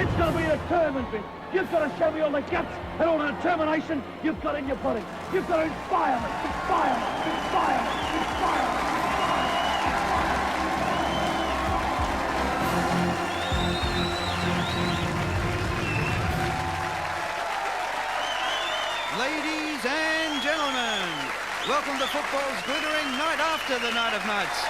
It's got to be a determined bit. You've got to show me all the guts and all the determination you've got in your body. You've got to inspire me, inspire me, inspire me, inspire me. Ladies and gentlemen, welcome to football's glittering night after the Night of Nights.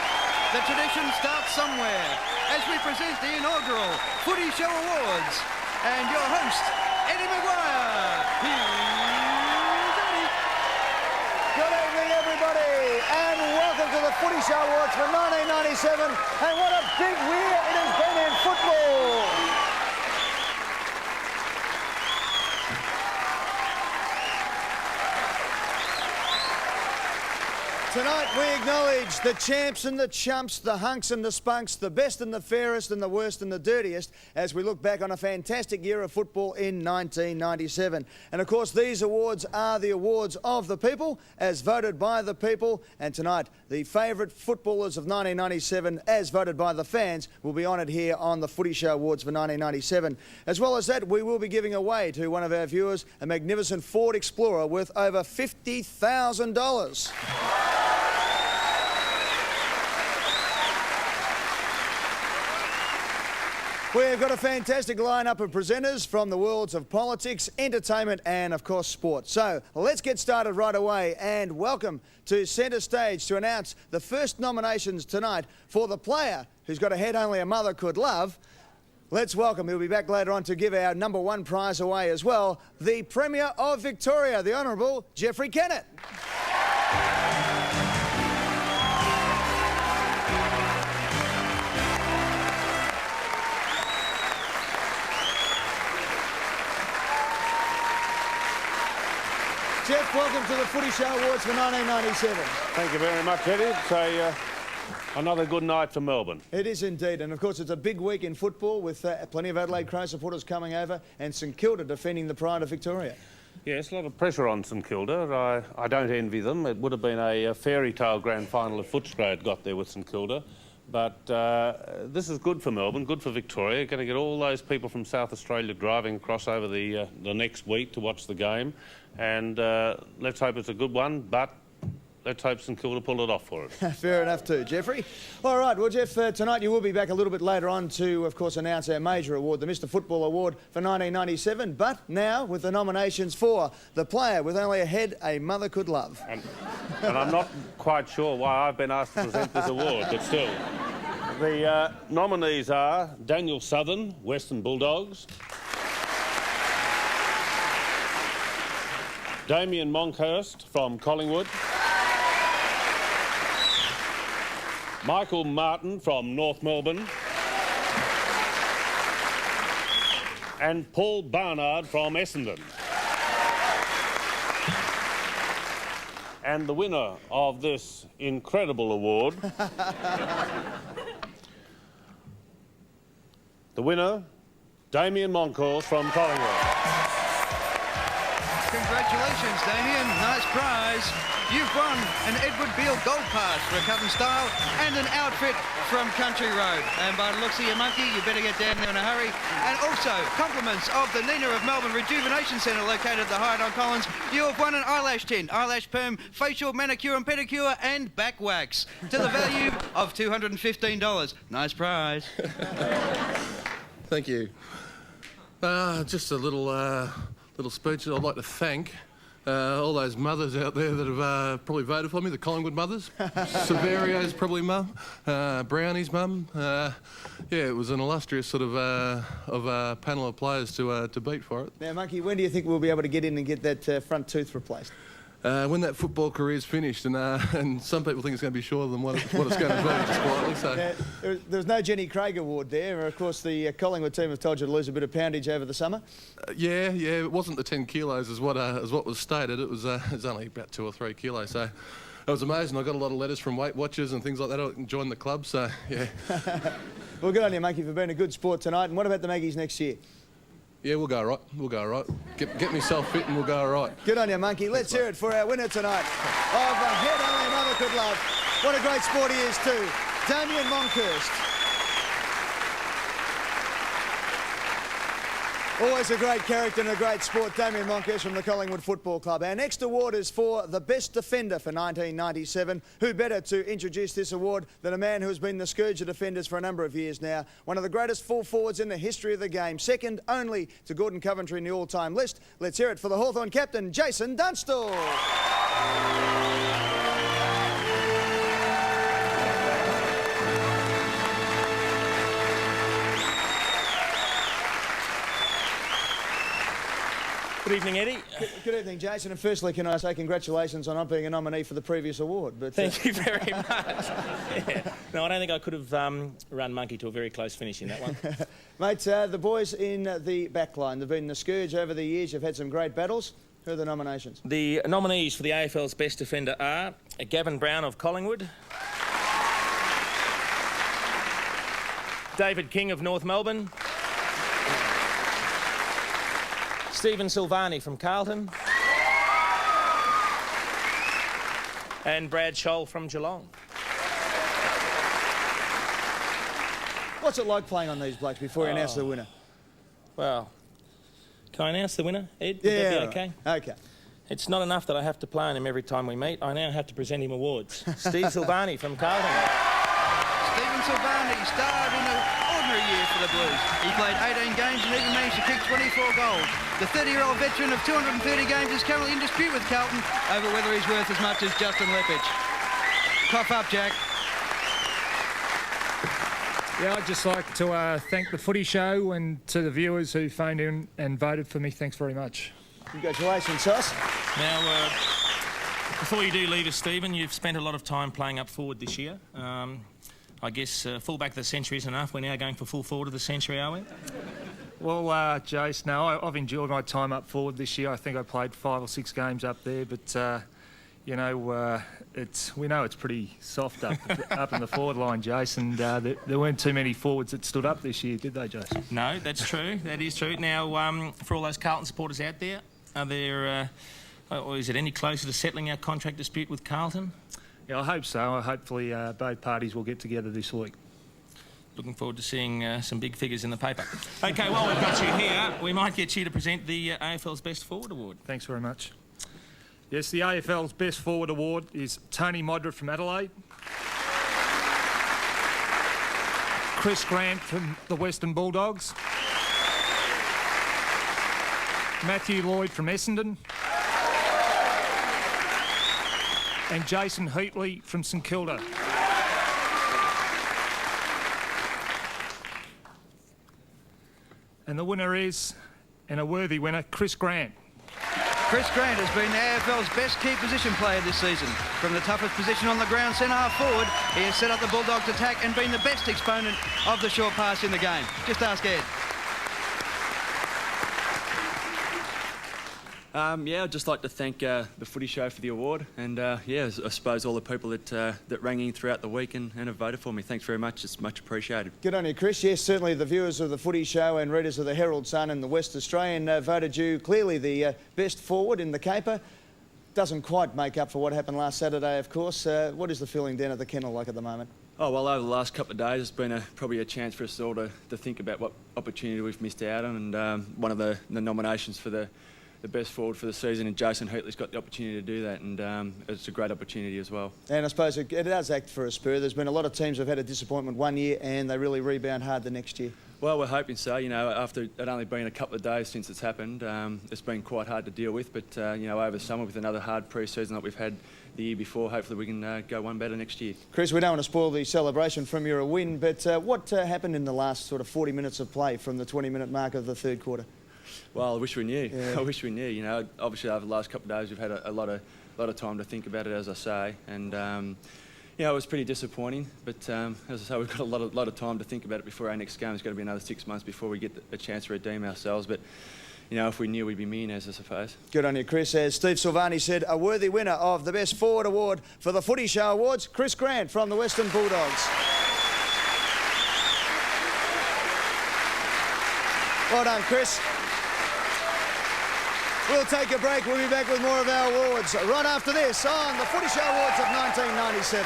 The tradition starts somewhere as we present the inaugural Footy Show Awards. And your host, Eddie Maguire. Here's Eddie. Good evening, everybody, and welcome to the Footy Show Awards for 1997. And what a big year it has been in football. Tonight we acknowledge the champs and the chumps, the hunks and the spunks, the best and the fairest and the worst and the dirtiest as we look back on a fantastic year of football in 1997. And of course these awards are the awards of the people as voted by the people, and tonight the favourite footballers of 1997 as voted by the fans will be honoured here on the Footy Show Awards for 1997. As well as that, we will be giving away to one of our viewers a magnificent Ford Explorer worth over $50,000. We've got a fantastic lineup of presenters from the worlds of politics, entertainment and, of course, sport. So let's get started right away and welcome to centre stage to announce the first nominations tonight for the player who's got a head only a mother could love. Let's welcome, he'll be back later on to give our #1 prize away as well, the Premier of Victoria, the Honourable Geoffrey Kennett. Jeff, welcome to the Footy Show Awards for 1997. Thank you very much, Eddie. It's another good night for Melbourne. It is indeed, and of course it's a big week in football with plenty of Adelaide Crow supporters coming over and St Kilda defending the pride of Victoria. Yes, a lot of pressure on St Kilda. I don't envy them. It would have been a fairy tale grand final if Footscray had got there with St Kilda. But this is good for Melbourne, good for Victoria. Going to get all those people from South Australia driving across over the next week to watch the game. And let's hope it's a good one, but let's hope St Kilda pull it off for us. Fair enough too, Geoffrey. All right, well, Jeff, tonight you will be back a little bit later on to, of course, announce our major award, the Mr Football Award for 1997. But now, with the nominations for the player with only a head a mother could love. And I'm not quite sure why I've been asked to present this award, but still. The nominees are Daniel Southern, Western Bulldogs; Damien Monkhurst from Collingwood; Michael Martin from North Melbourne; and Paul Barnard from Essendon. And the winner of this incredible award, the winner, Damien Monkhurst from Collingwood. Congratulations, Damien. Nice prize. You've won an Edward Beale Gold Pass for a cut and style and an outfit from Country Road. And by the looks of your monkey, you better get down there in a hurry. And also, compliments of the Nina of Melbourne Rejuvenation Centre located at the Hyatt on Collins. You have won an eyelash tint, eyelash perm, facial manicure and pedicure and back wax to the value of $215. Nice prize. Thank you. Just a little speech that I'd like to thank all those mothers out there that have probably voted for me, the Collingwood mothers. Severio's probably mum, Brownie's mum. Yeah, it was an illustrious sort of panel of players to beat for it. Now, Monkey, when do you think we'll be able to get in and get that front tooth replaced? When that football career's finished, and some people think it's going to be shorter than what it's going to be, just quietly. So. There was no Jenny Craig award there. Of course, the Collingwood team have told you to lose a bit of poundage over the summer. Yeah, it wasn't the 10 kilos as what was stated. It was only about 2 or 3 kilos. So it was amazing. I got a lot of letters from Weight Watchers and things like that. I joined the club. So yeah. Well, good on you, Monkey, for being a good sport tonight. And what about the Maggies next year? Yeah, we'll go all right. We'll go all right. Get myself fit and we'll go all right. Good on you, Monkey. Let's hear it for our winner tonight of the head only mother could love. What a great sport he is too, Damien Monkhurst. Always a great character and a great sport, Damien Monkes from the Collingwood Football Club. Our next award is for the best defender for 1997. Who better to introduce this award than a man who has been the scourge of defenders for a number of years now. One of the greatest full forwards in the history of the game. Second only to Gordon Coventry in the all-time list. Let's hear it for the Hawthorn captain, Jason Dunstall. Good evening, Eddie. Good evening, Jason. And firstly, can I say congratulations on not being a nominee for the previous award? But Thank you very much. Yeah. No, I don't think I could have run Monkey to a very close finish in that one. Mate, the boys in the back line, they've been the scourge over the years. You've had some great battles. Who are the nominations? The nominees for the AFL's best defender are Gavin Brown of Collingwood, David King of North Melbourne, Stephen Silvani from Carlton, and Brad Scholl from Geelong. What's it like playing on these blokes before you announce the winner? Well, can I announce the winner, Ed? Would Yeah, that be okay? Okay. It's not enough that I have to play on him every time we meet. I now have to present him awards. Steve Silvani from Carlton. Stephen Silvani starred in an ordinary year for the Blues. He played 18 games and even managed to kick 24 goals. The 30-year-old veteran of 230 games is currently in dispute with Carlton over whether he's worth as much as Justin Leppich. Cough up, Jack. Yeah, I'd just like to thank the Footy Show and to the viewers who phoned in and voted for me. Thanks very much. Congratulations, Sos. Now, before you do leave us, Stephen, you've spent a lot of time playing up forward this year. I guess full-back of the century is enough. We're now going for full forward of the century, are we? Well, Jace, no, I've enjoyed my time up forward this year. I think I played 5 or 6 games up there, but you know, we know it's pretty soft up in the forward line, Jace, and there weren't too many forwards that stood up this year, did they, Jace? No, that's true. That is true. Now, for all those Carlton supporters out there, are there, or is it any closer to settling our contract dispute with Carlton? Yeah, I hope so. Hopefully both parties will get together this week. Looking forward to seeing some big figures in the paper. OK, while we've got you here, we might get you to present the AFL's Best Forward Award. Thanks very much. Yes, the AFL's Best Forward Award is Tony Modra from Adelaide, Chris Grant from the Western Bulldogs, Matthew Lloyd from Essendon, and Jason Heatley from St Kilda. And the winner is, and a worthy winner, Chris Grant. Chris Grant has been the AFL's best key position player this season. From the toughest position on the ground, centre-half forward, he has set up the Bulldogs' attack and been the best exponent of the short pass in the game. Just ask Ed. Yeah, I'd just like to thank the Footy Show for the award, and yeah, I suppose all the people that rang in throughout the week and have voted for me. Thanks very much. It's much appreciated. Good on you, Chris. Yes, certainly the viewers of the Footy Show and readers of the Herald Sun and the West Australian voted you clearly the best forward in the caper. Doesn't quite make up for what happened last Saturday, of course. What is the feeling down at the kennel like at the moment? Oh, well, over the last couple of days, it's been probably a chance for us all to think about what opportunity we've missed out on, and one of the nominations for the best forward for the season, and Jason Heatley's got the opportunity to do that, and it's a great opportunity as well. And I suppose it does act for a spur. There's been a lot of teams who've had a disappointment one year and they really rebound hard the next year. Well, we're hoping so. You know, after it only been a couple of days since it's happened, it's been quite hard to deal with, but you know, over summer with another hard pre-season that we've had the year before, hopefully we can go one better next year. Chris, we don't want to spoil the celebration from your win, but what happened in the last sort of 40 minutes of play from the 20-minute mark of the third quarter? Well, I wish we knew. Yeah. I wish we knew. You know, obviously over the last couple of days we've had a lot of time to think about it, as I say, and you know, it was pretty disappointing. But as I say, we've got a lot of time to think about it before our next game. It's got to be another 6 months before we get a chance to redeem ourselves. But you know, if we knew, we'd be millionaires, I suppose. Good on you, Chris. As Steve Silvani said, a worthy winner of the Best Forward Award for the Footy Show Awards, Chris Grant from the Western Bulldogs. Well done, Chris. We'll take a break. We'll be back with more of our awards right after this on the Footy Show Awards of 1997.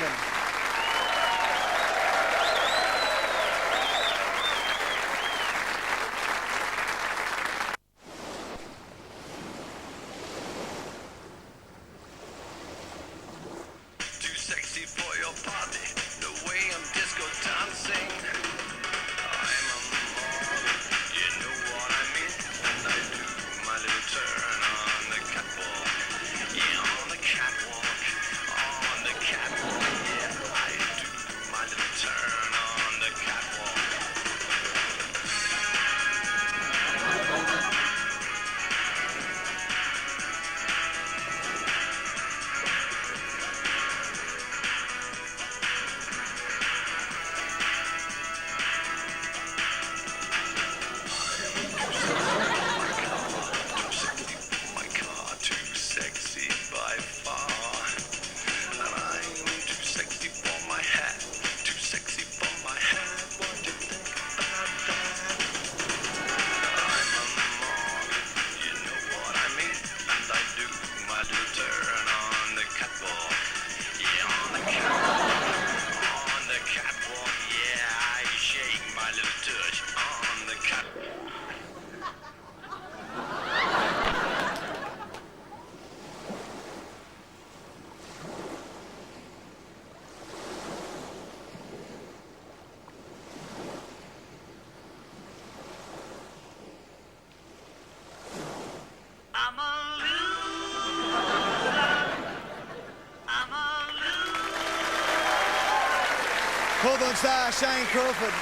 Hawthorn star Shane Crawford.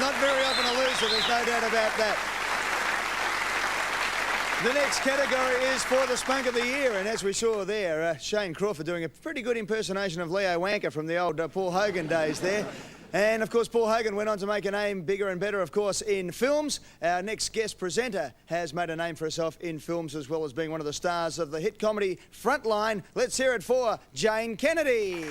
Not very often a loser, there's no doubt about that. The next category is for the Spunk of the Year, and as we saw there, Shane Crawford doing a pretty good impersonation of Leo Wanker from the old Paul Hogan days there. And of course, Paul Hogan went on to make a name bigger and better, of course, in films. Our next guest presenter has made a name for herself in films, as well as being one of the stars of the hit comedy Frontline. Let's hear it for Jane Kennedy.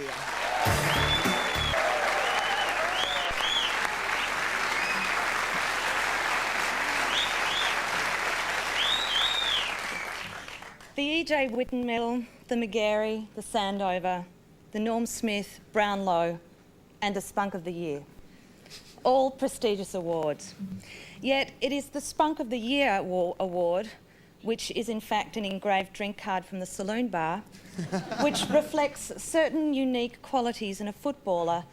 The E.J. Whitten Medal, the McGarry, the Sandover, the Norm Smith, Brownlow, and the Spunk of the Year. All prestigious awards. Yet it is the Spunk of the Year award, which is in fact an engraved drink card from the saloon bar, which reflects certain unique qualities in a footballer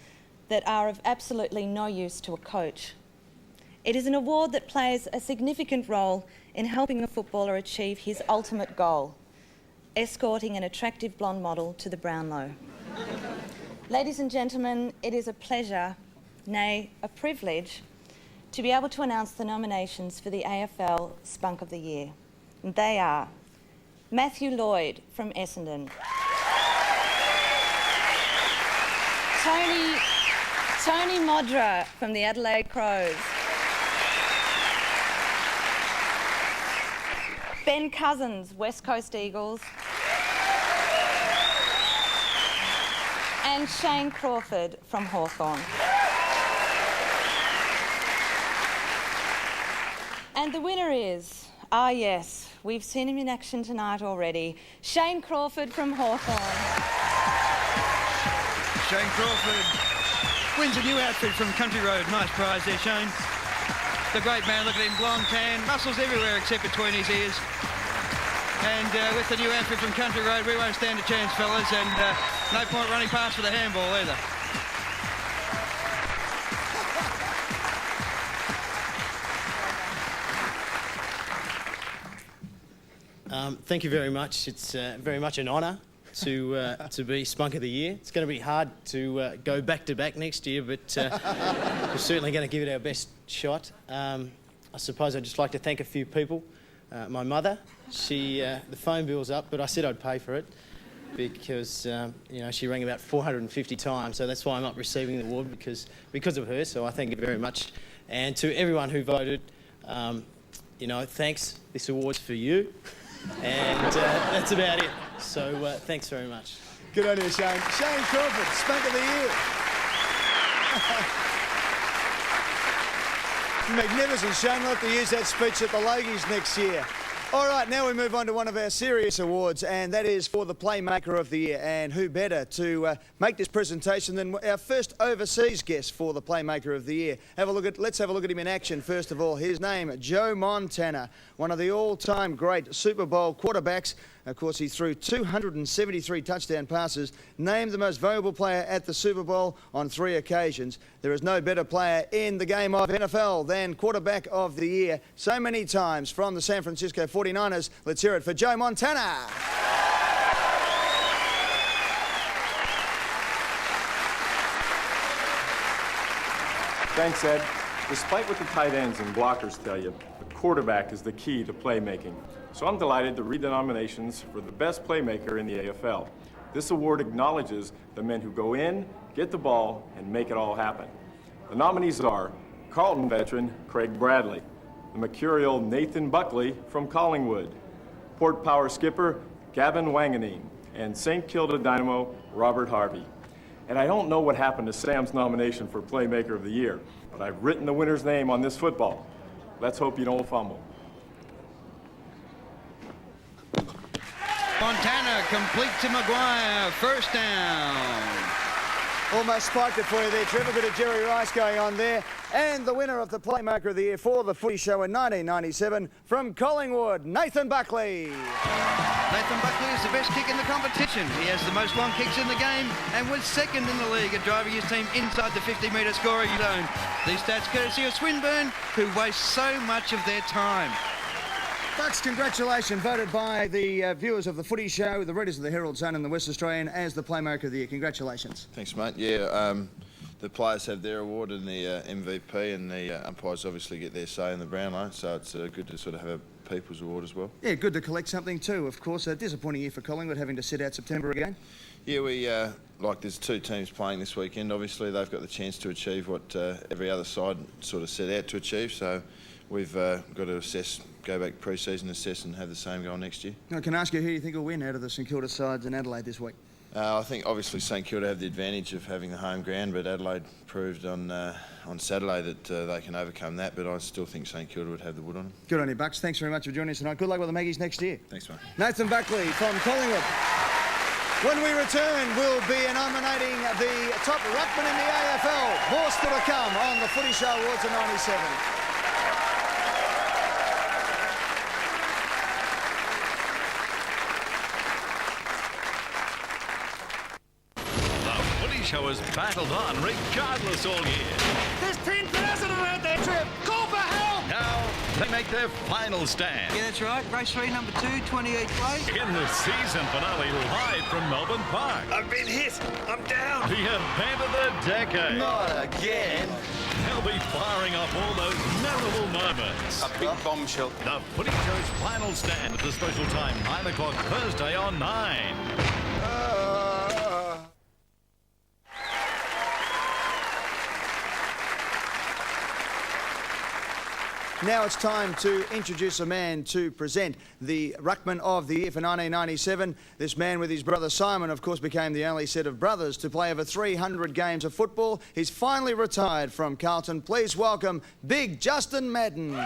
that are of absolutely no use to a coach. It is an award that plays a significant role in helping a footballer achieve his ultimate goal, escorting an attractive blonde model to the Brownlow. Ladies and gentlemen, it is a pleasure, nay, a privilege, to be able to announce the nominations for the AFL Spunk of the Year. And they are Matthew Lloyd from Essendon, Tony Modra from the Adelaide Crows, Ben Cousins, West Coast Eagles, and Shane Crawford from Hawthorn. And the winner is, yes, we've seen him in action tonight already, Shane Crawford from Hawthorn. Shane Crawford wins a new outfit from Country Road. Nice prize there, Shane. The great man, look at him, blonde, tan, muscles everywhere except between his ears. And with the new outfit from Country Road, we won't stand a chance, fellas, and no point running past for the handball either. Thank you very much. It's very much an honour to be Spunk of the Year. It's going to be hard to go back-to-back next year, but we're certainly going to give it our best shot. I suppose I'd just like to thank a few people. My mother, the phone bill's up, but I said I'd pay for it because, she rang about 450 times, so that's why I'm not receiving the award, because of her, so I thank you very much. And to everyone who voted, thanks. This award's for you. And that's about it. So thanks very much. Good on you, Shane. Shane Crawford, Spunk of the Year. Magnificent, Shane. We'll have to use that speech at the Logies next year. All right, now we move on to one of our serious awards, and that is for the Playmaker of the Year. And who better to make this presentation than our first overseas guest for the Playmaker of the Year? Let's have a look at him in action. First of all, his name, Joe Montana, one of the all-time great Super Bowl quarterbacks. Of course, he threw 273 touchdown passes, named the most valuable player at the Super Bowl on 3 occasions. There is no better player in the game of NFL than quarterback of the year so many times from the San Francisco 49ers. Let's hear it for Joe Montana. Thanks, Ed. Despite what the tight ends and blockers tell you, the quarterback is the key to playmaking. So I'm delighted to read the nominations for the best playmaker in the AFL. This award acknowledges the men who go in, get the ball, and make it all happen. The nominees are Carlton veteran Craig Bradley, the Mercurial Nathan Buckley from Collingwood, Port Power skipper Gavin Wanganeen, and St. Kilda Dynamo Robert Harvey. And I don't know what happened to Sam's nomination for Playmaker of the Year, but I've written the winner's name on this football. Let's hope you don't fumble. Montana complete to Maguire, first down. Almost spiked it for you there, Trevor. A bit of Jerry Rice going on there. And the winner of the Playmaker of the Year for the Footy Show in 1997 from Collingwood, Nathan Buckley. Nathan Buckley is the best kick in the competition. He has the most long kicks in the game and was second in the league at driving his team inside the 50-metre scoring zone. These stats courtesy of Swinburne, who wastes so much of their time. Bucks, congratulations, voted by the viewers of the Footy Show, the readers of the Herald Sun and the West Australian as the Playmaker of the Year. Congratulations. Thanks, mate. Yeah, the players have their award and the MVP, and the umpires obviously get their say in the Brownlow, so it's good to sort of have a People's Award as well. Yeah, good to collect something too, of course. A disappointing year for Collingwood, having to sit out September again. Yeah, there's 2 teams playing this weekend. Obviously, they've got the chance to achieve what every other side sort of set out to achieve, so we've got to assess, go back pre-season, assess and have the same goal next year. I can ask you, who do you think will win out of the St Kilda sides in Adelaide this week? I think obviously St Kilda have the advantage of having the home ground, but Adelaide proved on Saturday that they can overcome that, but I still think St Kilda would have the wood on them. Good on you, Bucks. Thanks very much for joining us tonight. Good luck with the Maggies next year. Thanks, mate. Nathan Buckley from Collingwood. When we return, we'll be nominating the top ruckman in the AFL. More still to come on the Footy Show Awards of 97. Show has battled on regardless all year. There's 10,000 around there, Trev. Call for help! Now they make their final stand. Yeah, that's right. Race 3, number 2, 28 place. In the season finale live from Melbourne Park. I've been hit. I'm down. The event of the decade. Not again. They'll be firing up all those memorable moments. A big bombshell. The Footy Show's final stand at the special time, 9 o'clock Thursday on 9. Now it's time to introduce a man to present the Ruckman of the Year for 1997. This man with his brother Simon, of course, became the only set of brothers to play over 300 games of football. He's finally retired from Carlton. Please welcome Big Justin Madden.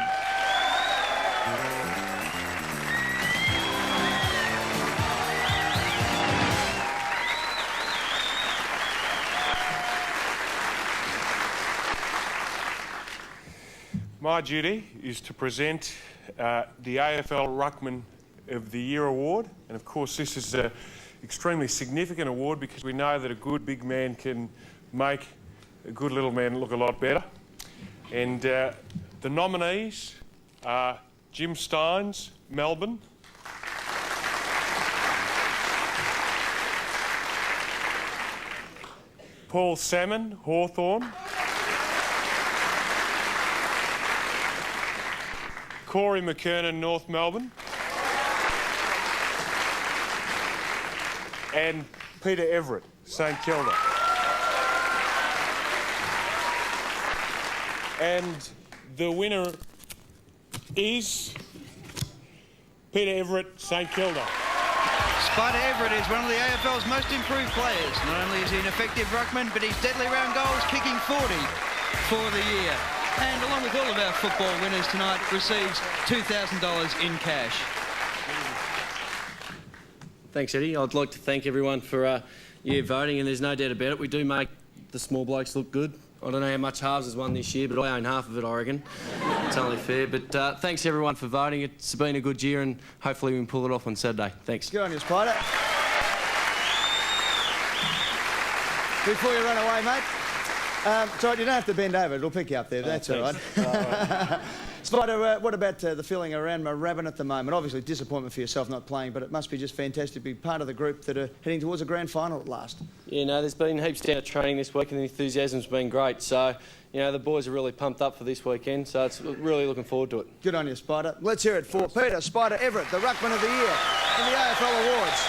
My duty is to present the AFL Ruckman of the Year award, and of course this is an extremely significant award because we know that a good big man can make a good little man look a lot better. And the nominees are Jim Steins, Melbourne, Paul Salmon, Hawthorn, Corey McKernan, North Melbourne, and Peter Everett, St Kilda. And the winner is Peter Everett, St Kilda. Spider Everett is one of the AFL's most improved players. Not only is he an effective ruckman, but he's deadly round goals, kicking 40 for the year. And along with all of our football winners tonight, receives $2,000 in cash. Thanks, Eddie. I'd like to thank everyone for voting, and there's no doubt about it. We do make the small blokes look good. I don't know how much halves has won this year, but I own half of it, I reckon. It's only fair. But thanks, everyone, for voting. It's been a good year, and hopefully we can pull it off on Saturday. Thanks. Good on you, Spider. Before you run away, mate. So you don't have to bend over, it'll pick you up there, that's all right. Spider, what about the feeling around Moorabbin at the moment? Obviously disappointment for yourself not playing, but it must be just fantastic to be part of the group that are heading towards a grand final at last. Yeah, no, there's been heaps down of training this week and the enthusiasm's been great. So, you know, the boys are really pumped up for this weekend, so it's really looking forward to it. Good on you, Spider. Let's hear it for Peter Spider Everett, the Ruckman of the Year in the AFL Awards.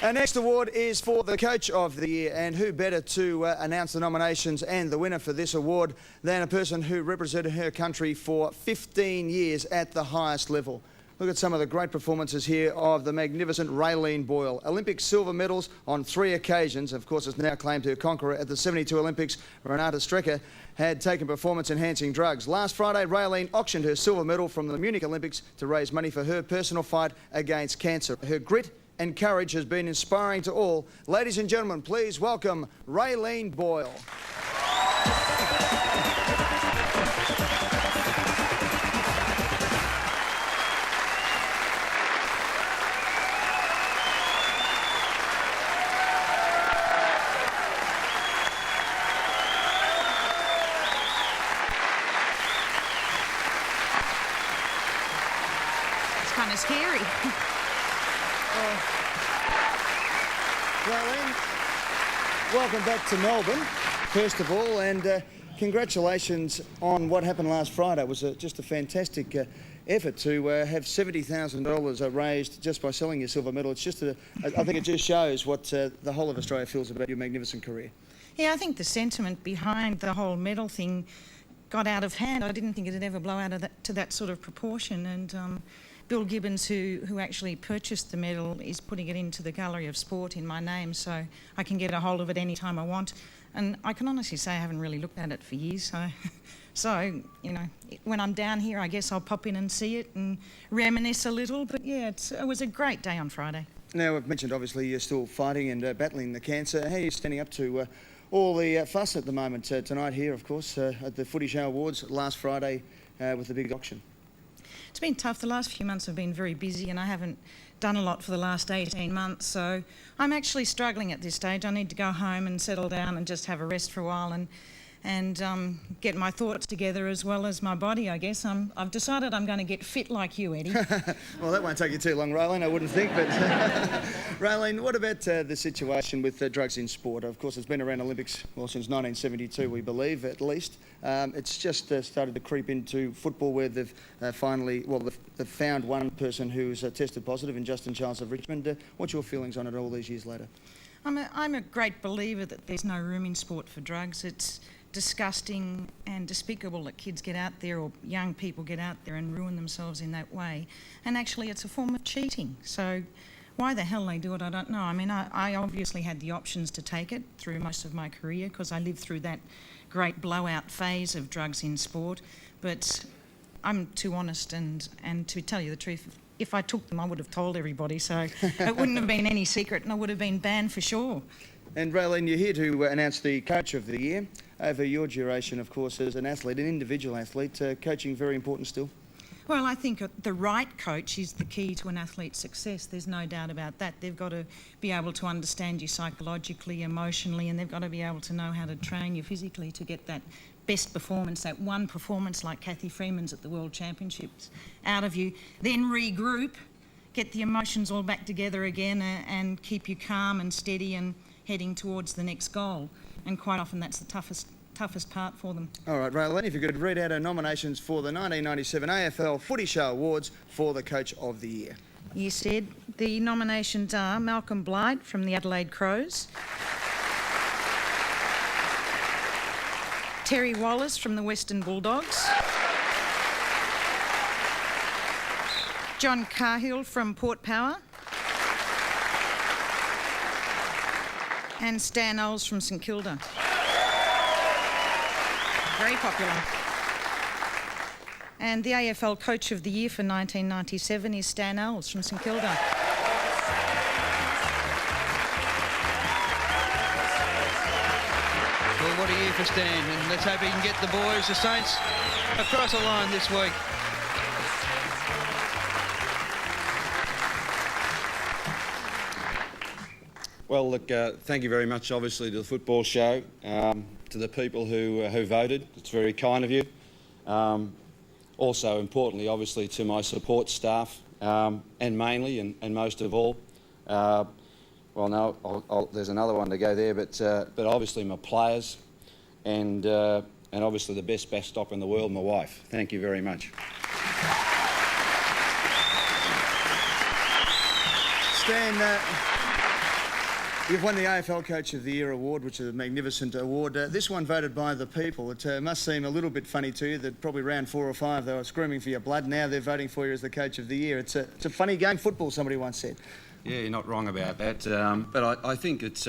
Our next award is for the Coach of the Year, and who better to announce the nominations and the winner for this award than a person who represented her country for 15 years at the highest level. Look at some of the great performances here of the magnificent Raylene Boyle. Olympic silver medals on 3 occasions. Of course, it's now claimed her conqueror at the 72 Olympics, Renata Strecker, had taken performance-enhancing drugs. Last Friday, Raylene auctioned her silver medal from the Munich Olympics to raise money for her personal fight against cancer. Her grit and courage has been inspiring to all. Ladies and gentlemen, please welcome Raylene Boyle. Kind kind of scary. Raylene, welcome back to Melbourne, first of all, and congratulations on what happened last Friday. It was just a fantastic effort to have $70,000 raised just by selling your silver medal. It's just I think it just shows what the whole of Australia feels about your magnificent career. Yeah, I think the sentiment behind the whole medal thing got out of hand. I didn't think it'd ever blow out of to that sort of proportion, and Bill Gibbons, who actually purchased the medal, is putting it into the Gallery of Sport in my name, so I can get a hold of it any time I want. And I can honestly say I haven't really looked at it for years, so you know, when I'm down here, I guess I'll pop in and see it and reminisce a little. But yeah, it was a great day on Friday. Now, we've mentioned obviously you're still fighting and battling the cancer. How are you standing up to all the fuss at the moment? Tonight here, of course, at the Footy Show Awards last Friday with the big auction. It's been tough. The last few months have been very busy, and I haven't done a lot for the last 18 months, so I'm actually struggling at this stage. I need to go home and settle down and just have a rest for a while and get my thoughts together as well as my body, I guess. I've decided I'm going to get fit like you, Eddie. Well, that won't take you too long, Raylene, I wouldn't think, but Raylene, what about the situation with drugs in sport? Of course, it's been around Olympics, well, since 1972, we believe, at least. It's just started to creep into football, where they've they've found one person who's tested positive in Justin Childs of Richmond. What's your feelings on it all these years later? I'm a great believer that there's no room in sport for drugs. It's disgusting and despicable that kids get out there, or young people get out there and ruin themselves in that way. And actually it's a form of cheating. So why the hell they do it, I don't know. I mean, I obviously had the options to take it through most of my career because I lived through that great blowout phase of drugs in sport. But I'm too honest, and to tell you the truth, if I took them, I would have told everybody. So it wouldn't have been any secret, and I would have been banned for sure. And Raylene, you're here to announce the Coach of the Year. Over your duration, of course, as an athlete, an individual athlete, coaching very important still? Well, I think the right coach is the key to an athlete's success. There's no doubt about that. They've got to be able to understand you psychologically, emotionally, and they've got to be able to know how to train you physically to get that best performance, that one performance like Kathy Freeman's at the World Championships out of you. Then regroup, get the emotions all back together again, and keep you calm and steady and heading towards the next goal. And quite often that's the toughest part for them. All right, Raylene, if you could read out our nominations for the 1997 AFL Footy Show Awards for the Coach of the Year. Yes, Ed. The nominations are Malcolm Blight from the Adelaide Crows, Terry Wallace from the Western Bulldogs, John Cahill from Port Power, and Stan Oles from St Kilda. Very popular. And the AFL Coach of the Year for 1997 is Stan Oles from St Kilda. Well, what a year for Stan, and let's hope he can get the boys, the Saints, across the line this week. Well, look, thank you very much, obviously, to the Football Show, to the people who voted. It's very kind of you. Also, importantly, obviously, to my support staff, and mainly, and most of all, well, no, there's another one to go there, but obviously my players, and obviously the best backstop in the world, my wife. Thank you very much. Stan, you've won the AFL Coach of the Year award, which is a magnificent award. This one voted by the people. It must seem a little bit funny to you that probably round 4 or 5 they were screaming for your blood. Now they're voting for you as the Coach of the Year. It's a funny game, football, somebody once said. Yeah, you're not wrong about that. But I think it's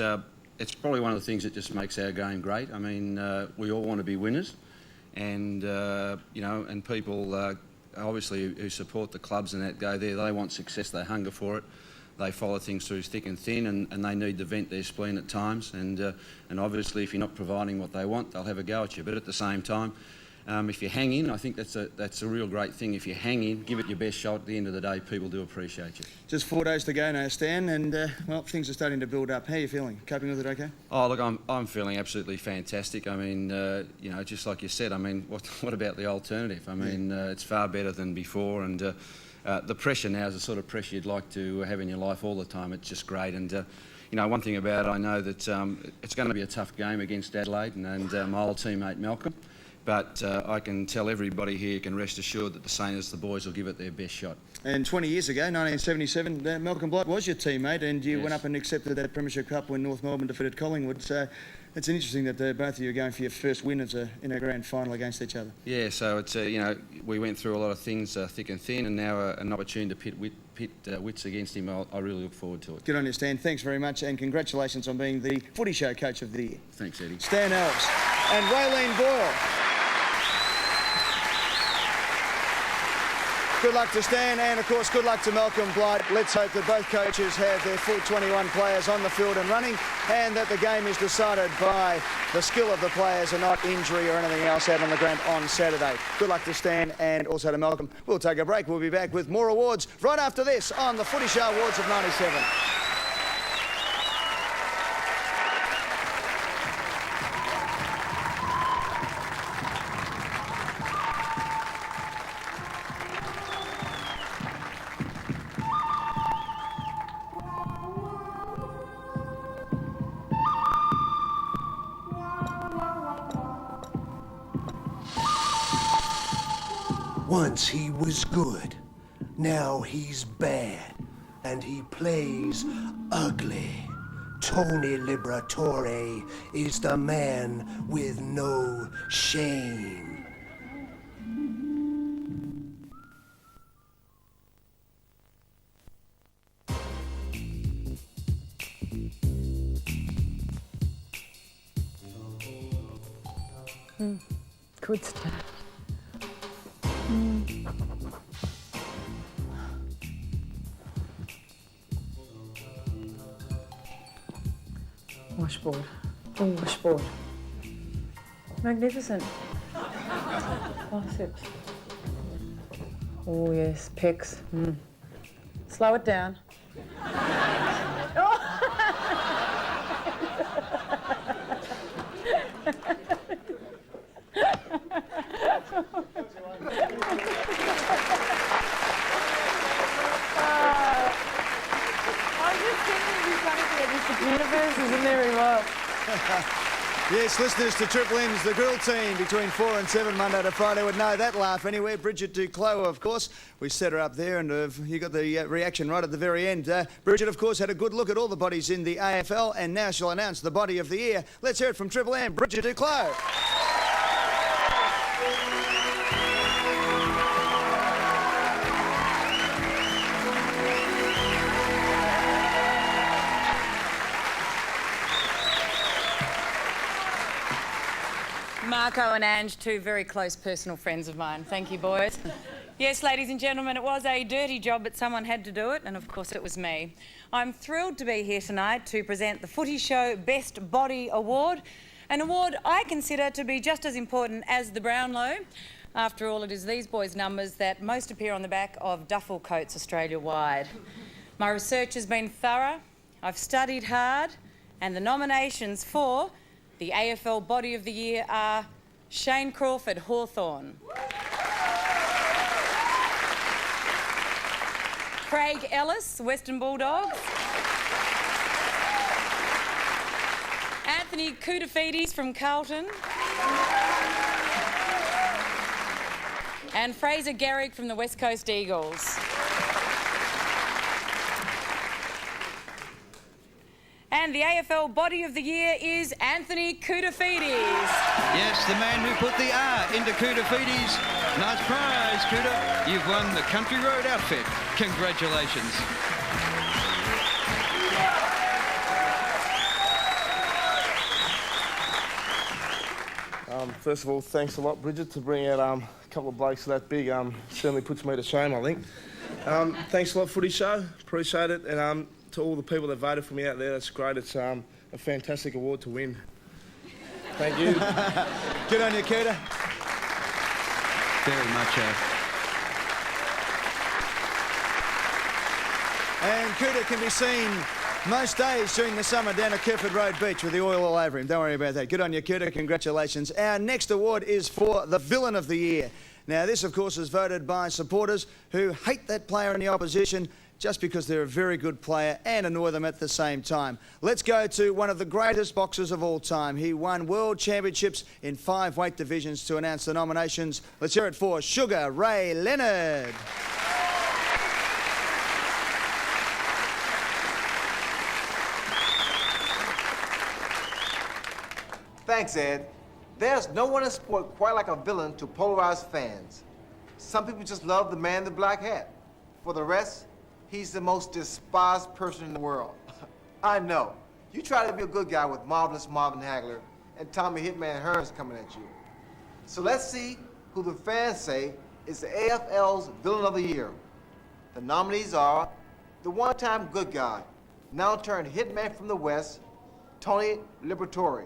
probably one of the things that just makes our game great. I mean, we all want to be winners, and and people obviously who support the clubs and that go there, they want success. They hunger for it. They follow things through thick and thin, and they need to vent their spleen at times. And obviously, if you're not providing what they want, they'll have a go at you. But at the same time, if you hang in, I think that's a real great thing. If you hang in, give it your best shot. At the end of the day, people do appreciate you. Just 4 days to go now, Stan, and well, things are starting to build up. How are you feeling? Coping with it okay? Oh, look, I'm feeling absolutely fantastic. I mean, just like you said, I mean, what about the alternative? I mean, it's far better than before, and the pressure now is the sort of pressure you'd like to have in your life all the time. It's just great. And, you know, one thing about it, I know that it's going to be a tough game against Adelaide and my old teammate Malcolm. But I can tell everybody here can rest assured that the Saints, the boys, will give it their best shot. And 20 years ago, 1977, Malcolm Blight was your teammate, and you went up and accepted that Premiership Cup when North Melbourne defeated Collingwood. So it's interesting that both of you are going for your first win in a grand final against each other. Yeah, so it's you know, we went through a lot of things thick and thin, and now an opportunity to pit wits against him. I really look forward to it. Good on you, Stan. Thanks very much, and congratulations on being the Footy Show Coach of the Year. Thanks, Eddie. Stan Elves and Raylene Boyle. Good luck to Stan, and of course good luck to Malcolm Blight. Let's hope that both coaches have their full 21 players on the field and running, and that the game is decided by the skill of the players and not injury or anything else out on the ground on Saturday. Good luck to Stan and also to Malcolm. We'll take a break. We'll be back with more awards right after this on the Footy Show Awards of 97. Once he was good, now he's bad, and he plays ugly. Tony Liberatore is the man with no shame. Good stuff. Washboard. Oh, washboard. Magnificent. Biceps. Oh, yes, pecs. Slow it down. Universe isn't very well. Yes, listeners to Triple M's The Grill Team between 4 and 7 Monday to Friday would know that laugh anywhere. Bridget Duclos, of course. We set her up there and you got the reaction right at the very end. Bridget, of course, had a good look at all the bodies in the AFL and now she'll announce the body of the year. Let's hear it from Triple M, Bridget Duclos. Marco and Ange, two very close personal friends of mine. Thank you, boys. Yes, ladies and gentlemen, it was a dirty job, but someone had to do it, and of course it was me. I'm thrilled to be here tonight to present the Footy Show Best Body Award, an award I consider to be just as important as the Brownlow. After all, it is these boys' numbers that most appear on the back of duffel coats Australia-wide. My research has been thorough, I've studied hard, and the nominations for the AFL Body of the Year are Shane Crawford, Hawthorn; Craig Ellis, Western Bulldogs; Anthony Koutafidis from Carlton; and Fraser Garrick from the West Coast Eagles. And the AFL Body of the Year is Anthony Koutafidis. Yes, the man who put the R into Koutafidis. Nice prize, Kouta. You've won the Country Road outfit. Congratulations. First of all, thanks a lot, Bridget, to bring out a couple of blokes that big. Certainly puts me to shame, I think. Thanks a lot, Footy Show. Appreciate it. And to all the people that voted for me out there, that's great. It's a fantastic award to win. Thank you. Good on you, Kouta. Very much. And Kouta can be seen most days during the summer down at Kerford Road Beach with the oil all over him. Don't worry about that. Good on you, Kouta. Congratulations. Our next award is for the Villain of the Year. Now, this, of course, is voted by supporters who hate that player in the opposition just because they're a very good player and annoy them at the same time. Let's go to one of the greatest boxers of all time. He won world championships in 5 weight divisions to announce the nominations. Let's hear it for Sugar Ray Leonard. Thanks, Ed. There's no one in sport quite like a villain to polarize fans. Some people just love the man in the black hat. For the rest, he's the most despised person in the world. I know. You try to be a good guy with Marvelous Marvin Hagler and Tommy Hitman Hearns coming at you. So let's see who the fans say is the AFL's Villain of the Year. The nominees are the one-time good guy, now turned hitman from the West, Tony Liberatore.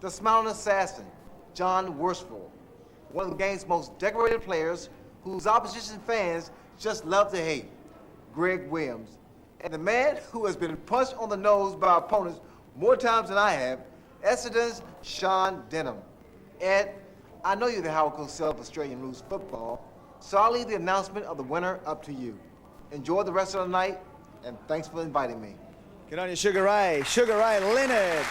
The smiling assassin, John Worsfold, one of the game's most decorated players whose opposition fans just love to hate, Greg Williams. And the man who has been punched on the nose by opponents more times than I have, Essendon's Sean Denham. Ed, I know you're the Howard Cosell of Australian rules football, so I'll leave the announcement of the winner up to you. Enjoy the rest of the night, and thanks for inviting me. Good on you, Sugar Ray. Sugar Ray Leonard.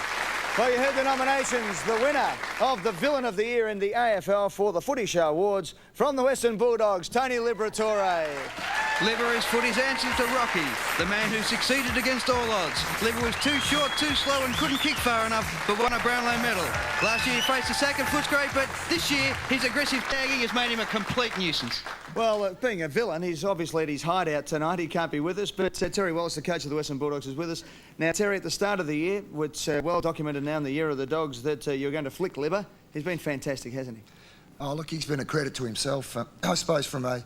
Well, you heard the nominations. The winner of the Villain of the Year in the AFL for the Footy Show Awards from the Western Bulldogs, Tony Liberatore. Liber is Footy's answer to Rocky, the man who succeeded against all odds. Liber was too short, too slow and couldn't kick far enough, but won a Brownlow medal. Last year he faced a sack at Footscray, but this year his aggressive tagging has made him a complete nuisance. Well, being a villain, he's obviously at his hideout tonight. He can't be with us, but Terry Wallace, the coach of the Western Bulldogs, is with us. Now, Terry, at the start of the year, it's well documented now in the Year of the Dogs that you're going to flick Liber. He's been fantastic, hasn't he? Oh, look, he's been a credit to himself. I suppose from a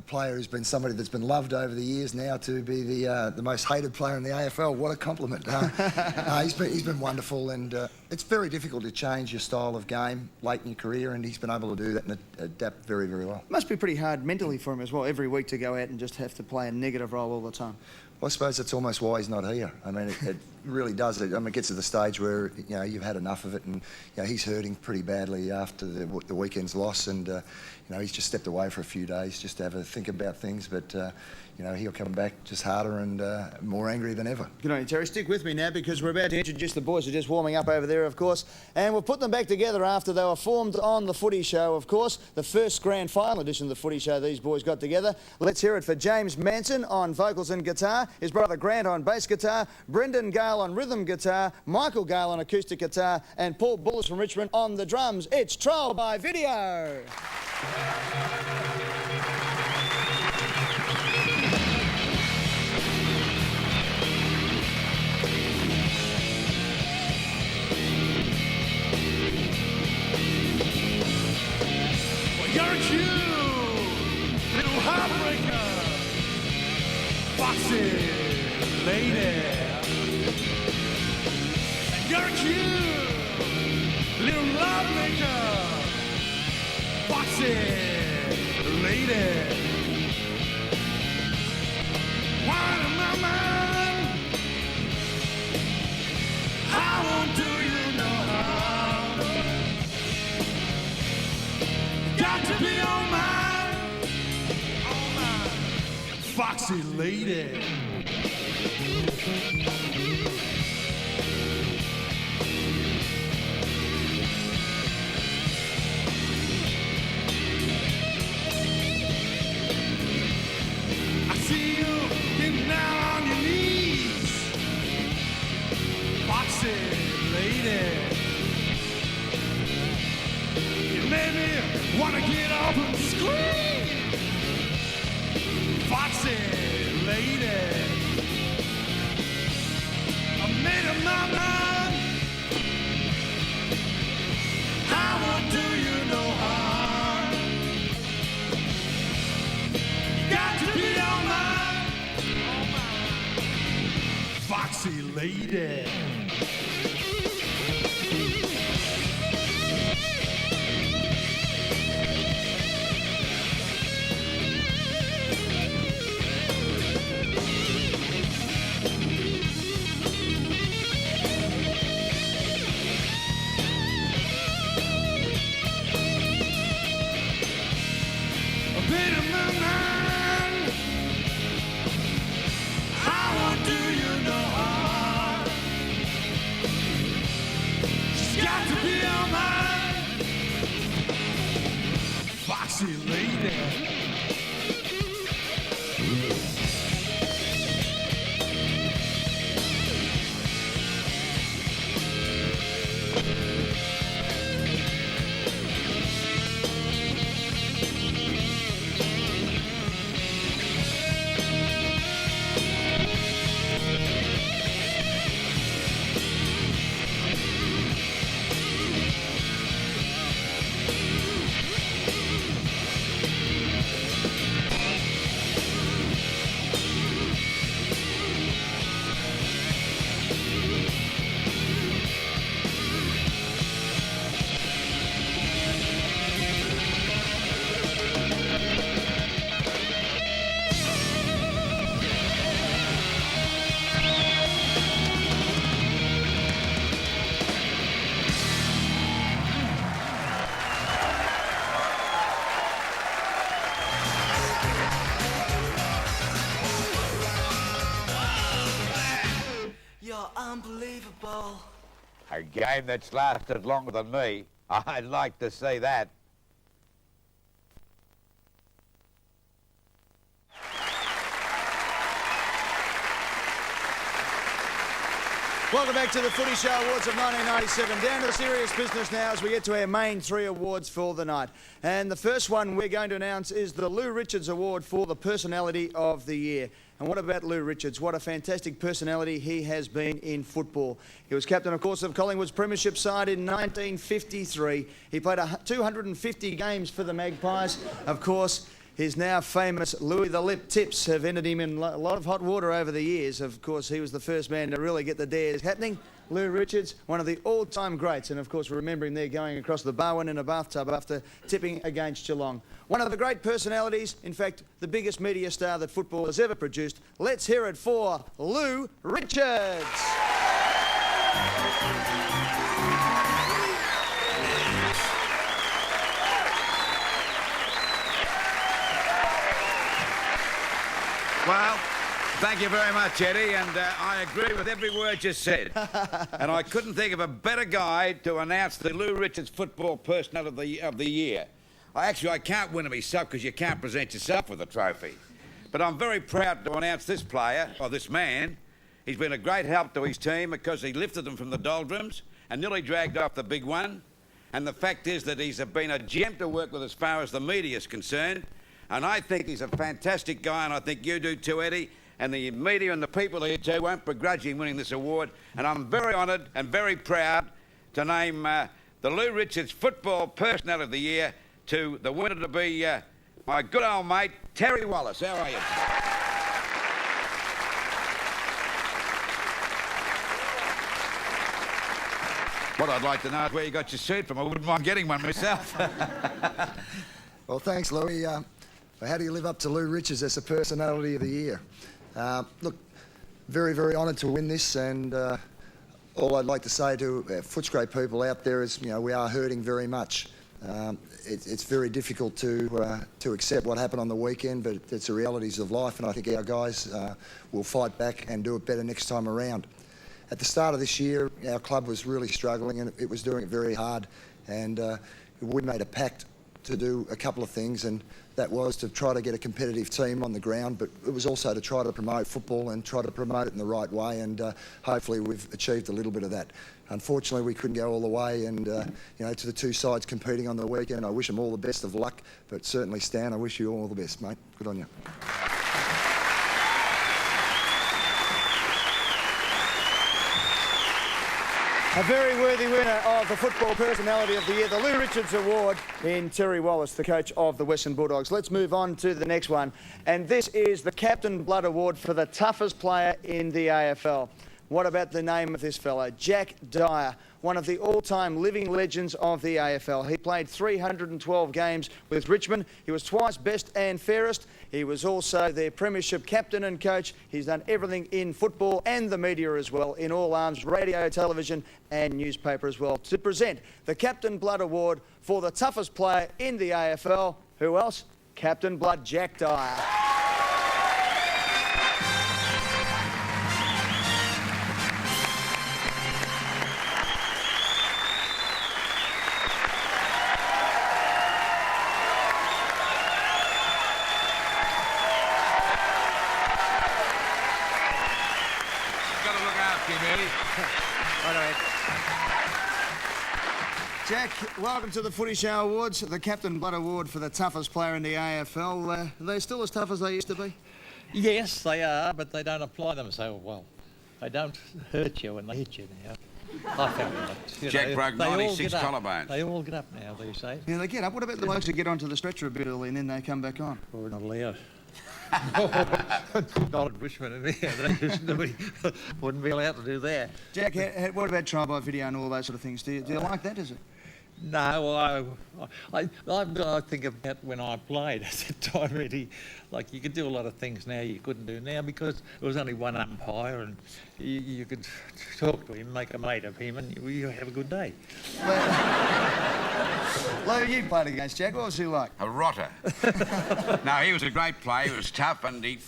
player who's been somebody that's been loved over the years now to be the most hated player in the AFL. What a compliment. He's been wonderful, and it's very difficult to change your style of game late in your career, and he's been able to do that and adapt very, very well. It must be pretty hard mentally for him as well, every week to go out and just have to play a negative role all the time. Well, I suppose that's almost why he's not here. I mean, it really does. I mean, it gets to the stage where, you know, you've had enough of it, and, you know, he's hurting pretty badly after the weekend's loss, and, you know, he's just stepped away for a few days just to have a think about things, but, you know, he'll come back just harder and more angry than ever. Good on you, Terry. Stick with me now because we're about to introduce the boys who are just warming up over there, of course, and we'll put them back together after they were formed on the Footy Show, of course, the first grand final edition of the Footy Show these boys got together. Let's hear it for James Manson on vocals and guitar, his brother Grant on bass guitar, Brendan Gale on rhythm guitar, Michael Gale on acoustic guitar, and Paul Bullis from Richmond on the drums. It's Trial by Video. You're a cute little heartbreaker, foxy lady. And you're a cute little lovemaker, foxy lady. Wine in my mind, I won't do you no harm. Got to be on my foxy lady. I see you getting down on your knees, foxy lady. You made me wanna get up and scream, foxy lady. I made up my mind, I won't do you no harm. You got to be on my foxy lady. You're my foxy lady. You're unbelievable. A game that's lasted longer than me. I'd like to see that. Welcome back to the Footy Show Awards of 1997. Down to the serious business now as we get to our main 3 awards for the night. And the first one we're going to announce is the Lou Richards Award for the Personality of the Year. And what about Lou Richards? What a fantastic personality he has been in football. He was captain, of course, of Collingwood's premiership side in 1953. He played 250 games for the Magpies. Of course, his now famous Louis the Lip tips have ended him in a lot of hot water over the years. Of course, he was the first man to really get the dares happening. Lou Richards, one of the all-time greats, and of course we remember him there going across the Barwon in a bathtub after tipping against Geelong. One of the great personalities, in fact, the biggest media star that football has ever produced. Let's hear it for Lou Richards. Well, thank you very much, Eddie, and I agree with every word you said. And I couldn't think of a better guy to announce the Lou Richards Football Personality of the Year. I can't win it myself because you can't present yourself with a trophy. But I'm very proud to announce this player, or this man. He's been a great help to his team because he lifted them from the doldrums and nearly dragged off the big one. And the fact is that he's been a gem to work with as far as the media is concerned. And I think he's a fantastic guy, and I think you do too, Eddie. And the media and the people here too won't begrudge him winning this award. And I'm very honoured and very proud to name the Lou Richards Football Personality of the Year to the winner to be my good old mate, Terry Wallace. How are you? What I'd like to know is where you got your suit from. I wouldn't mind getting one myself. Well, thanks, Louis. How do you live up to Lou Richards as a Personality of the Year? Look, very, very honoured to win this, and all I'd like to say to Footscray people out there is, you know, we are hurting very much. It's very difficult to accept what happened on the weekend, but it's the realities of life, and I think our guys will fight back and do it better next time around. At the start of this year, our club was really struggling, and it was doing it very hard, and we made a pact to do a couple of things, and that was to try to get a competitive team on the ground, but it was also to try to promote football and try to promote it in the right way, and hopefully we've achieved a little bit of that. Unfortunately, we couldn't go all the way, and you know, to the two sides competing on the weekend, I wish them all the best of luck, but certainly, Stan, I wish you all the best, mate. Good on you. A very worthy winner of the Football Personality of the Year, the Lou Richards Award, in Terry Wallace, the coach of the Western Bulldogs. Let's move on to the next one, and this is the Captain Blood Award for the toughest player in the AFL. What about the name of this fella? Jack Dyer, one of the all-time living legends of the AFL. He played 312 games with Richmond. He was twice best and fairest. He was also their premiership captain and coach. He's done everything in football and the media as well, in all arms, radio, television and newspaper as well. To present the Captain Blood Award for the toughest player in the AFL, who else? Captain Blood, Jack Dyer. Jack, welcome to the Footy Show Awards, the Captain Blood Award for the toughest player in the AFL. Are they still as tough as they used to be? Yes, they are, but they don't apply them so well. They don't hurt you when they hit you now. I found that. Jack broke 96 collarbones. They all get up now these days. Yeah, they get up. What about the blokes who get onto the stretcher a bit early and then they come back on? Well, we're not allowed. Not at Richmond, nobody wouldn't be allowed to do that. Jack, what about trial by video and all those sort of things? Do you like that, is it? No, well, I think about when I played at the time, really. Like, you could do a lot of things now you couldn't do now because there was only one umpire and you could talk to him, make a mate of him, and you have a good day. Lou, you played against Jack. What was he like? A rotter. No, he was a great player. He was tough, and he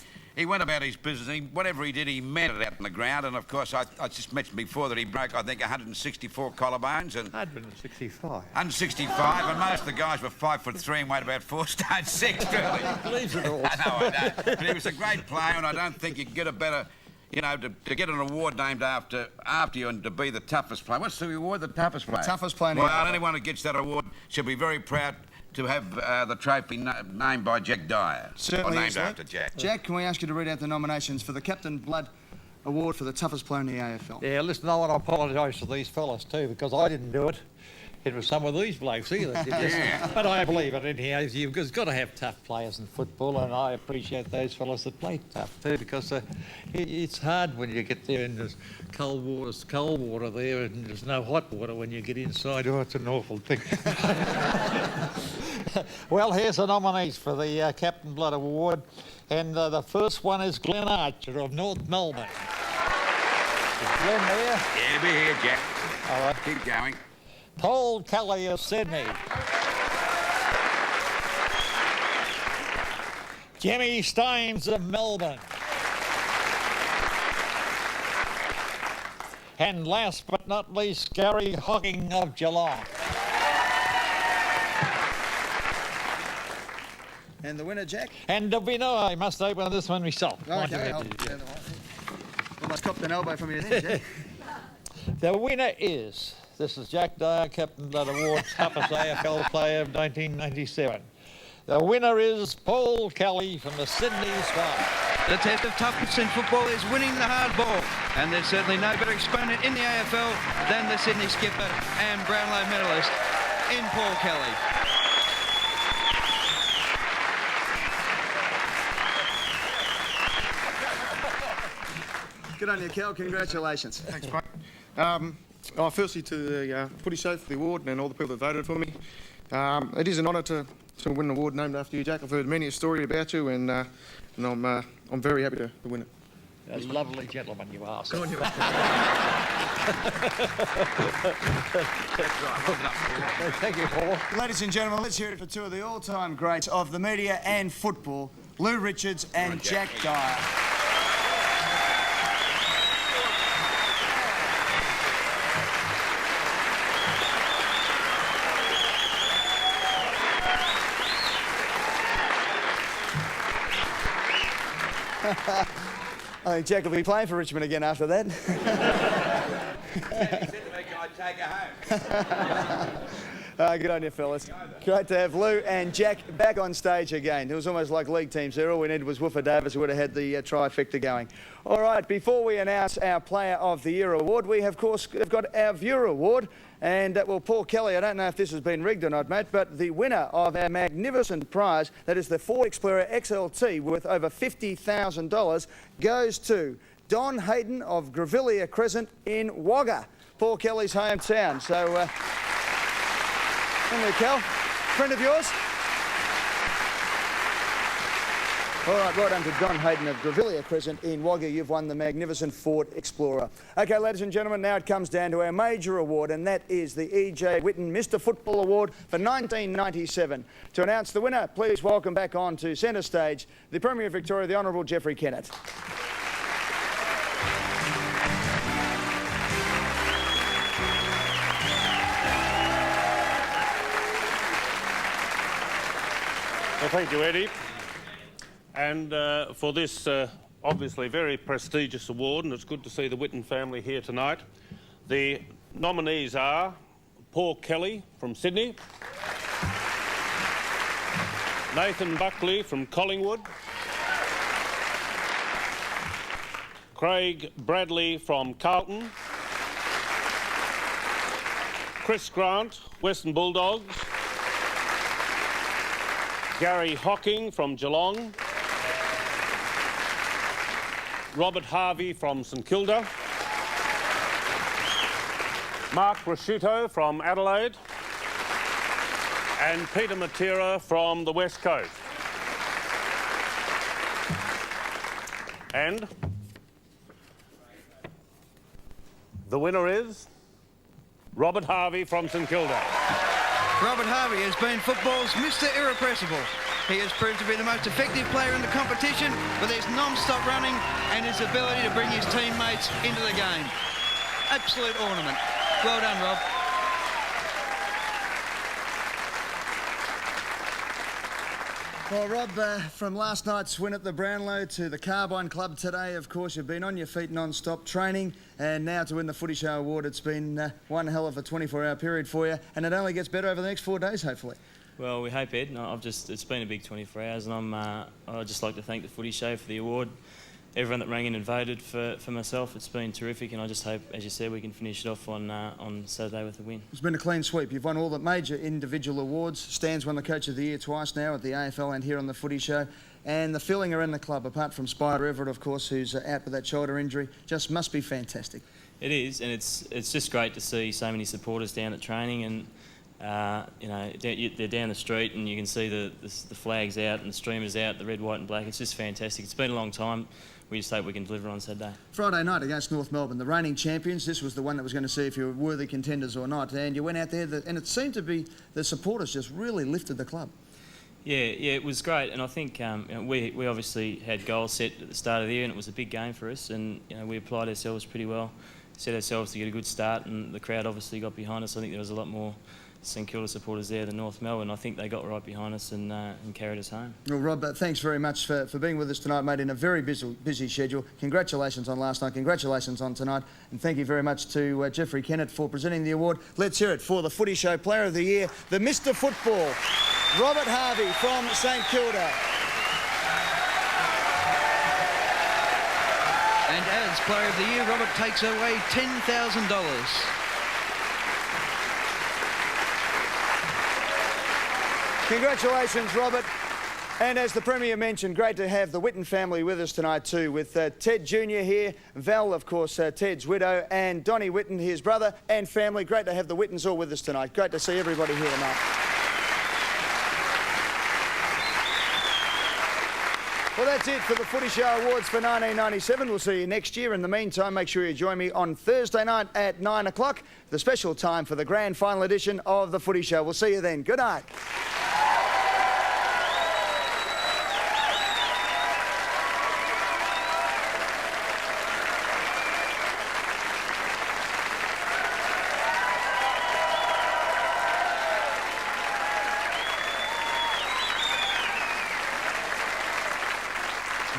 went about his business. Whatever he did, he meant it out on the ground. And, of course, I just mentioned before that he broke, I think, 164 collarbones. 165. 165, and most of the guys were 5'3" and weighed about 4 stone 6, really. Believes it all. I know. But he was a great player, and I don't think you could get a better... You know, to get an award named after you and to be the toughest player. What's the award? The toughest player? The toughest player. Well, anyone who gets that award should be very proud to have the trophy named by Jack Dyer. Certainly or named is, after Jack. Jack, can we ask you to read out the nominations for the Captain Blood Award for the toughest player in the AFL? Yeah, listen, I want to apologise to these fellas too because I didn't do it. It was some of these blokes either. Yeah. But I believe it anyhow. You've got to have tough players in football, and I appreciate those fellas that play tough too, because it's hard when you get there and there's cold water there, and there's no hot water when you get inside. Oh, it's an awful thing. Well, here's the nominees for the Captain Blood Award, and the first one is Glenn Archer of North Melbourne. Is Glenn there? Yeah, be here, Jack. All right. Keep going. Paul Kelly of Sydney. Jimmy Steins of Melbourne. And last but not least, Gary Hocking of Geelong. And the winner, Jack? And the winner, I must open this one myself. Okay, almost copped an elbow from you then, Jack. The winner is... This is Jack Dyer, Captain Blood Award's toughest AFL player of 1997. The winner is Paul Kelly from the Sydney Swans. The test of toughness in football is winning the hard ball, and there's certainly no better exponent in the AFL than the Sydney skipper and Brownlow medalist in Paul Kelly. Good on you, Kel. Congratulations. Thanks, mate. Firstly to the Footy Show for the award and all the people that voted for me. It is an honour to win an award named after you, Jack. I've heard many a story about you, and I'm very happy to win it. A lovely gentleman you are. Good on you. Thank you, Paul. Ladies and gentlemen, let's hear it for two of the all-time greats of the media and football, Lou Richards and Jack Dyer. I think Jack will be playing for Richmond again after that. He said to me, I'd take her home. Good on you, fellas. Great to have Lou and Jack back on stage again. It was almost like league teams there. All we needed was Woofer Davis, who would have had the trifecta going. All right, before we announce our Player of the Year award, we, of course, have got our Viewer award. And, well, Paul Kelly, I don't know if this has been rigged or not, mate, but the winner of our magnificent prize, that is the Ford Explorer XLT worth over $50,000, goes to Don Hayden of Grevillea Crescent in Wagga, Paul Kelly's hometown. So, hello, Kel. Friend of yours? All right, well done to Don Hayden of Grevillea Crescent in Wagga. You've won the magnificent Ford Explorer. OK, ladies and gentlemen, now it comes down to our major award, and that is the E.J. Whitten Mr Football Award for 1997. To announce the winner, please welcome back on to centre stage the Premier of Victoria, the Honourable Geoffrey Kennett. Well, thank you, Eddie. And for this obviously very prestigious award, and it's good to see the Whitten family here tonight. The nominees are Paul Kelly from Sydney. Nathan Buckley from Collingwood. Craig Bradley from Carlton. Chris Grant, Western Bulldogs. Gary Hocking from Geelong. Robert Harvey from St Kilda. Mark Rasciuto from Adelaide. And Peter Matera from the West Coast. And the winner is Robert Harvey from St Kilda. Robert Harvey has been football's Mr. Irrepressible. He has proved to be the most effective player in the competition with his non-stop running and his ability to bring his teammates into the game. Absolute ornament. Well done, Rob. Well, Rob, from last night's win at the Brownlow to the Carbine Club today, of course, you've been on your feet non-stop training, and now to win the Footy Show Award, it's been one hell of a 24-hour period for you, and it only gets better over the next 4 days, hopefully. Well, we hope, Ed. No, it's been a big 24 hours, and I'd just like to thank the Footy Show for the award. Everyone that rang in and voted for myself, it's been terrific, and I just hope, as you said, we can finish it off on Saturday with a win. It's been a clean sweep. You've won all the major individual awards. Stan's won the Coach of the Year twice now at the AFL and here on the Footy Show. And the feeling around the club, apart from Spider Everett, of course, who's out with that shoulder injury, just must be fantastic. It is, and it's just great to see so many supporters down at training, and you know, they're down the street, and you can see the flags out and the streamers out, the red, white, and black. It's just fantastic. It's been a long time. We just hope we can deliver on Saturday. Friday night against North Melbourne, the reigning champions. This was the one that was going to see if you were worthy contenders or not. And you went out there, and it seemed to be the supporters just really lifted the club. Yeah, it was great, and I think you know, we obviously had goals set at the start of the year, and it was a big game for us, and you know, we applied ourselves pretty well, set ourselves to get a good start, and the crowd obviously got behind us. I think there was a lot more St Kilda supporters there than North Melbourne. I think they got right behind us and carried us home. Well, Rob, thanks very much for being with us tonight, mate, in a very busy schedule. Congratulations on last night, congratulations on tonight, and thank you very much to Jeffrey Kennett for presenting the award. Let's hear it for the Footy Show Player of the Year, the Mr Football, Robert Harvey from St Kilda. And as Player of the Year, Robert takes away $10,000. Congratulations, Robert. And as the Premier mentioned, great to have the Whitten family with us tonight too, with Ted Jr. here, Val, of course, Ted's widow, and Donnie Whitten, his brother, and family. Great to have the Whittens all with us tonight. Great to see everybody here tonight. Well, that's it for the Footy Show Awards for 1997. We'll see you next year. In the meantime, make sure you join me on Thursday night at 9 o'clock, the special time for the grand final edition of the Footy Show. We'll see you then. Good night.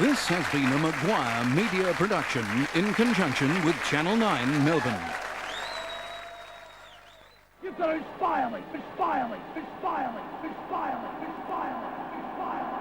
This has been a Maguire Media production in conjunction with Channel 9 Melbourne. You've got to inspire me, inspire me, inspire me, inspire me, inspire me, inspire me.